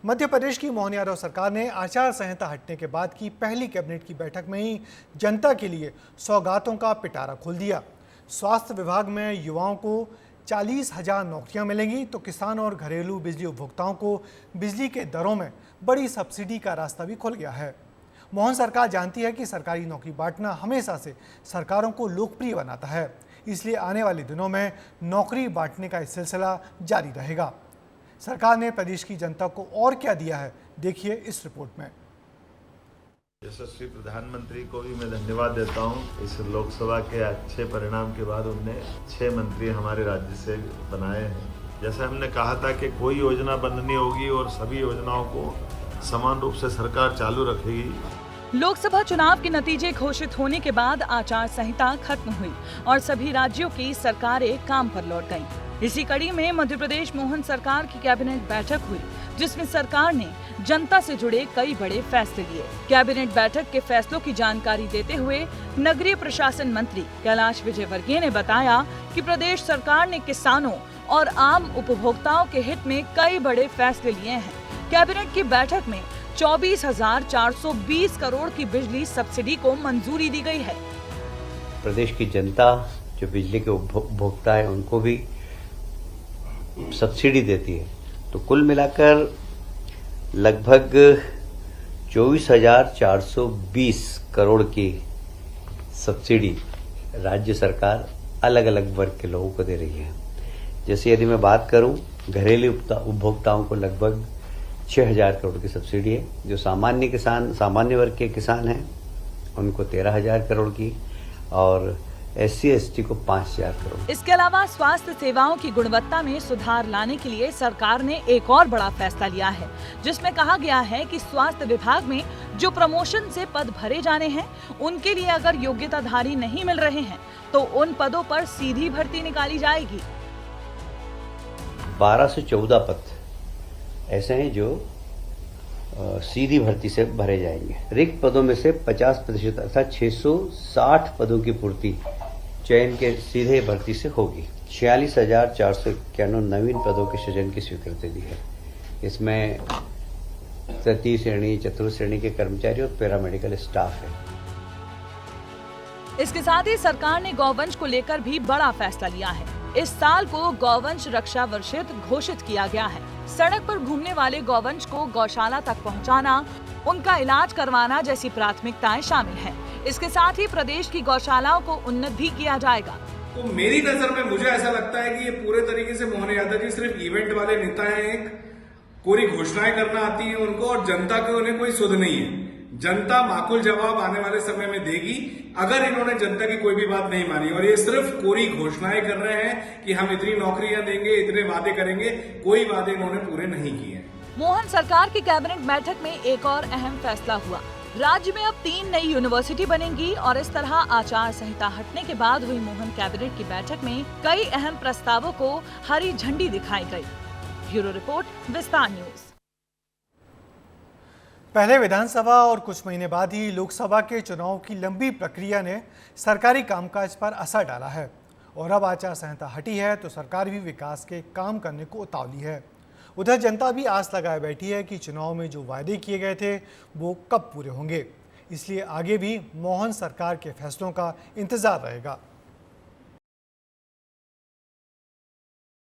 मध्य प्रदेश की मोहन यादव सरकार ने आचार संहिता हटने के बाद की पहली कैबिनेट की बैठक में ही जनता के लिए सौगातों का पिटारा खोल दिया। स्वास्थ्य विभाग में युवाओं को 40,000 नौकरियां मिलेंगी तो किसान और घरेलू बिजली उपभोक्ताओं को बिजली के दरों में बड़ी सब्सिडी का रास्ता भी खुल गया है। मोहन सरकार जानती है कि सरकारी नौकरी बांटना हमेशा से सरकारों को लोकप्रिय बनाता है, इसलिए आने वाले दिनों में नौकरी बांटने का सिलसिला जारी रहेगा। सरकार ने प्रदेश की जनता को और क्या दिया है, देखिए इस रिपोर्ट में। यशस्वी प्रधानमंत्री को भी मैं धन्यवाद देता हूं। इस लोकसभा के अच्छे परिणाम के बाद उनने 6 मंत्री हमारे राज्य से बनाए हैं। जैसे हमने कहा था कि कोई योजना बंद नहीं होगी और सभी योजनाओं को समान रूप से सरकार चालू रखेगी। लोकसभा चुनाव के नतीजे घोषित होने के बाद आचार संहिता खत्म हुई और सभी राज्यों की सरकारें काम पर लौट गईं। इसी कड़ी में मध्य प्रदेश मोहन सरकार की कैबिनेट बैठक हुई, जिसमें सरकार ने जनता से जुड़े कई बड़े फैसले लिए। कैबिनेट बैठक के फैसलों की जानकारी देते हुए नगरीय प्रशासन मंत्री कैलाश विजयवर्गीय ने बताया कि प्रदेश सरकार ने किसानों और आम उपभोक्ताओं के हित में कई बड़े फैसले लिए हैं। कैबिनेट की बैठक में 24,420 करोड़ की बिजली सब्सिडी को मंजूरी दी गई है। प्रदेश की जनता जो बिजली के उपभोक्ता है उनको भी सब्सिडी देती है, तो कुल मिलाकर लगभग 24,420 करोड़ की सब्सिडी राज्य सरकार अलग अलग वर्ग के लोगों को दे रही है। जैसे यदि मैं बात करूं, घरेलू उपभोक्ताओं को लगभग 6,000 करोड़ की सब्सिडी है। जो सामान्य वर्ग के किसान हैं उनको 13,000 करोड़ की और SC ST को 5,000 करोड़। इसके अलावा स्वास्थ्य सेवाओं की गुणवत्ता में सुधार लाने के लिए सरकार ने एक और बड़ा फैसला लिया है, जिसमें कहा गया है कि स्वास्थ्य विभाग में जो प्रमोशन से पद भरे जाने हैं, उनके लिए अगर योग्यताधारी नहीं मिल रहे हैं तो उन पदों पर सीधी भर्ती निकाली जाएगी। 12 से 14 पद ऐसे हैं जो सीधी भर्ती से भरे जाएंगे। रिक्त पदों में से 50% अर्थात 660 पदों की पूर्ति चयन के सीधे भर्ती से होगी। 46,491 नवीन पदों के सृजन की स्वीकृति दी है। इसमें तृतीय श्रेणी, चतुर्थ श्रेणी के कर्मचारी और पैरामेडिकल स्टाफ है। इसके साथ ही सरकार ने गौवंश को लेकर भी बड़ा फैसला लिया है। इस साल को गौवंश रक्षा वर्षित घोषित किया गया है। सड़क पर घूमने वाले गौवंश को गौशाला तक पहुंचाना, उनका इलाज करवाना जैसी प्राथमिकताएं शामिल हैं। इसके साथ ही प्रदेश की गौशालाओं को उन्नत भी किया जाएगा। तो मेरी नजर में मुझे ऐसा लगता है कि ये पूरे तरीके से मोहन यादव जी सिर्फ इवेंट वाले नेता हैं। एक पूरी घोषणाएं करना आती है उनको और जनता के उन्हें कोई सुध नहीं है। जनता माकूल जवाब आने वाले समय में देगी अगर इन्होंने जनता की कोई भी बात नहीं मानी। और ये सिर्फ कोरी घोषणाएं कर रहे हैं कि हम इतनी नौकरियां देंगे, इतने वादे करेंगे, कोई वादे इन्होंने पूरे नहीं किए। मोहन सरकार की कैबिनेट बैठक में एक और अहम फैसला हुआ। राज्य में अब 3 नई यूनिवर्सिटी बनेंगी और इस तरह आचार संहिता हटने के बाद हुई मोहन कैबिनेट की बैठक में कई अहम प्रस्तावों को हरी झंडी दिखाई गई। ब्यूरो रिपोर्ट, विस्तार न्यूज। पहले विधानसभा और कुछ महीने बाद ही लोकसभा के चुनाव की लंबी प्रक्रिया ने सरकारी कामकाज पर असर डाला है और अब आचार संहिता हटी है तो सरकार भी विकास के काम करने को उतावली है। उधर जनता भी आस लगाए बैठी है कि चुनाव में जो वायदे किए गए थे वो कब पूरे होंगे, इसलिए आगे भी मोहन सरकार के फैसलों का इंतजार रहेगा।